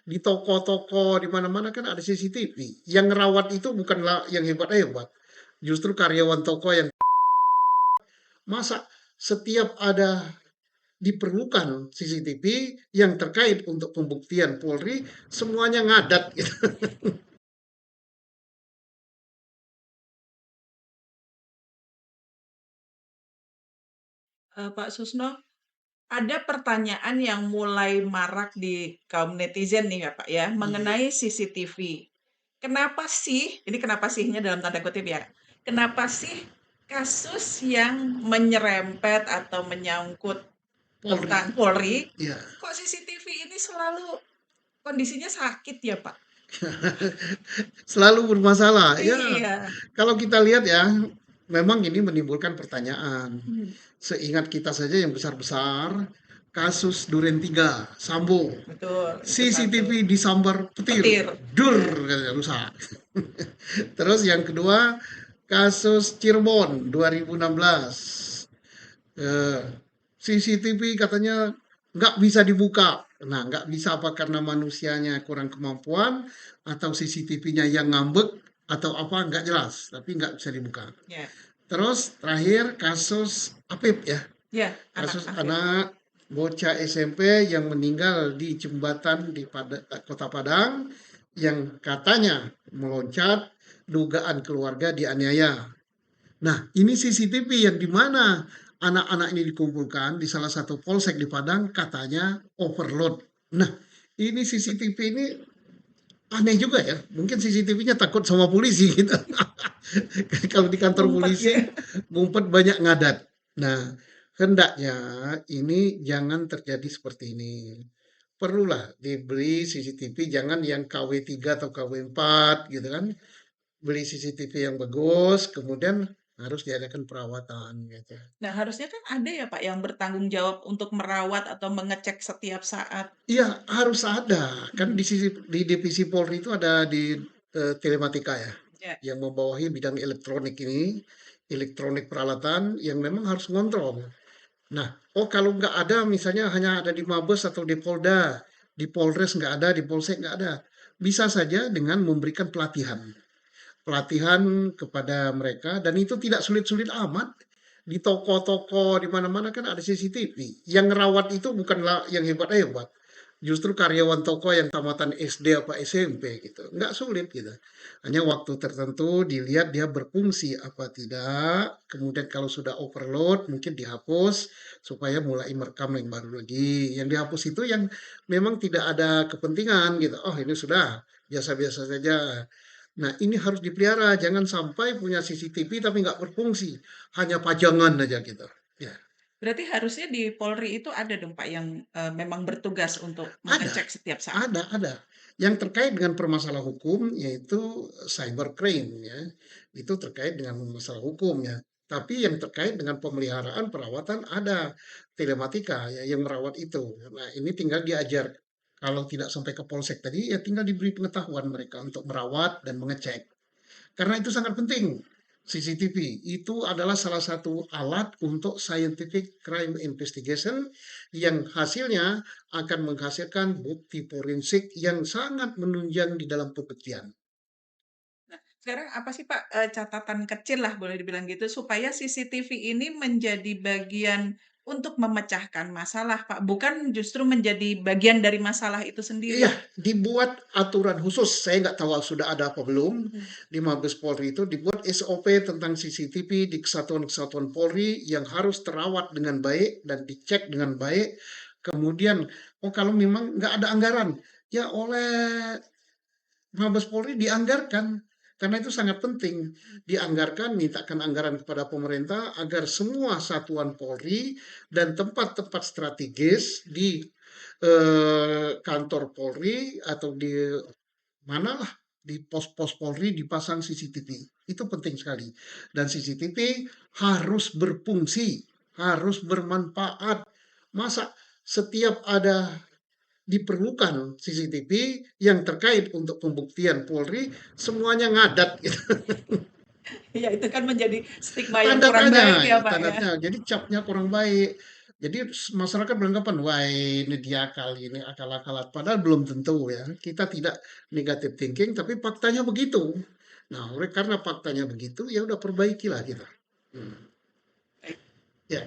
Di toko-toko, di mana-mana kan ada CCTV. Yang ngerawat itu bukanlah yang hebat-hebat. Justru karyawan toko yang masa setiap ada diperlukan CCTV yang terkait untuk pembuktian Polri, semuanya ngadat gitu. Pak Susno, ada pertanyaan yang mulai marak di kaum netizen nih ya Pak ya, Iya, mengenai CCTV. Kenapa sih, ini kenapa sihnya dalam tanda kutip ya, kenapa sih kasus yang menyerempet atau menyangkut Polri. tentang Polri, Ya. kok CCTV ini selalu kondisinya sakit ya Pak? Selalu bermasalah. Ya, Iya. kalau kita lihat ya, memang ini menimbulkan pertanyaan. Hmm, Seingat kita saja yang besar-besar, kasus Duren 3, Sambo, betul, itu satu. CCTV disambar petir, Petir. dur, Ya. rusak. Terus yang kedua, kasus Cirebon 2016. Eh, CCTV katanya nggak bisa dibuka. Nah, nggak bisa apa karena manusianya kurang kemampuan, atau CCTV-nya yang ngambek, atau apa nggak jelas, tapi nggak bisa dibuka. Ya. Terus terakhir kasus Apip ya, Ya, anak kasus Afif. anak bocah SMP yang meninggal di jembatan di Kota Padang yang katanya meloncat, dugaan keluarga dianiaya. Nah, ini CCTV yang di mana anak-anak ini dikumpulkan di salah satu polsek di Padang katanya overload. Nah, ini CCTV ini aneh juga ya. Mungkin CCTV-nya takut sama polisi gitu. Kalau di kantor Ngumpet polisi ya. ngumpet banyak ngadat. Nah, hendaknya ini jangan terjadi seperti ini. Perlulah dibeli CCTV, jangan yang KW 3 atau KW 4 gitu kan. Beli CCTV yang bagus, kemudian harus diadakan perawatan gitu. Nah, harusnya kan ada ya Pak yang bertanggung jawab untuk merawat atau mengecek setiap saat. Iya, harus ada. Kan Hmm, di divisi Polri itu ada di telematika ya, ya. yang membawahi bidang elektronik ini, elektronik peralatan yang memang harus ngontrol. Nah, oh kalau nggak ada, misalnya hanya ada di Mabes atau di Polda, di Polres nggak ada, di Polsek nggak ada. Bisa saja dengan memberikan pelatihan. Pelatihan kepada mereka, dan itu tidak sulit-sulit amat. Di toko-toko di mana-mana kan ada CCTV. Yang ngerawat itu bukanlah yang hebat-hebat. Justru karyawan toko yang tamatan SD apa SMP gitu. Nggak sulit gitu. Hanya waktu tertentu dilihat dia berfungsi apa tidak. Kemudian kalau sudah overload mungkin dihapus supaya mulai merekam yang baru lagi. Yang dihapus itu yang memang tidak ada kepentingan gitu. Oh ini sudah biasa-biasa saja. Nah, ini harus dipelihara, jangan sampai punya CCTV tapi nggak berfungsi, hanya pajangan aja gitu. Ya, Berarti harusnya di Polri itu ada dong Pak yang memang bertugas untuk ada, mengecek setiap saat. ada. Yang terkait dengan permasalahan hukum yaitu cybercrime ya, itu terkait dengan masalah hukum ya. Tapi yang terkait dengan pemeliharaan perawatan ada telematika ya yang merawat itu. Nah, ini tinggal diajar. Kalau tidak sampai ke polsek tadi, ya tinggal diberi pengetahuan mereka untuk merawat dan mengecek. Karena itu sangat penting. CCTV itu adalah salah satu alat untuk scientific crime investigation yang hasilnya akan menghasilkan bukti forensik yang sangat menunjang di dalam pembuktian. Nah, sekarang apa sih Pak catatan kecil lah boleh dibilang gitu supaya CCTV ini menjadi bagian untuk memecahkan masalah Pak, bukan justru menjadi bagian dari masalah itu sendiri. Iya, dibuat aturan khusus. Saya nggak tahu sudah ada apa belum. Hmm. Di Mabes Polri itu dibuat SOP tentang CCTV di kesatuan-kesatuan Polri yang harus terawat dengan baik dan dicek dengan baik. Kemudian, oh kalau memang nggak ada anggaran, ya oleh Mabes Polri dianggarkan. Karena itu sangat penting. Dianggarkan, mintakan anggaran kepada pemerintah agar semua satuan Polri dan tempat-tempat strategis di kantor Polri atau di manalah di pos-pos Polri dipasang CCTV. Itu penting sekali. Dan CCTV harus berfungsi, harus bermanfaat. Masa setiap ada diperlukan CCTV yang terkait untuk pembuktian Polri, semuanya ngadat gitu. Ya itu kan menjadi stigma yang Tanda kurang tanya, baik ya Pak tanda ya. tanya. Jadi capnya kurang baik. Jadi masyarakat beranggapan, wah ini dia kali ini akal-akalan. Padahal belum tentu ya. Kita tidak negative thinking, tapi faktanya begitu. Nah, oleh karena faktanya begitu, ya udah perbaikilah kita. Hmm. Baik. Ya,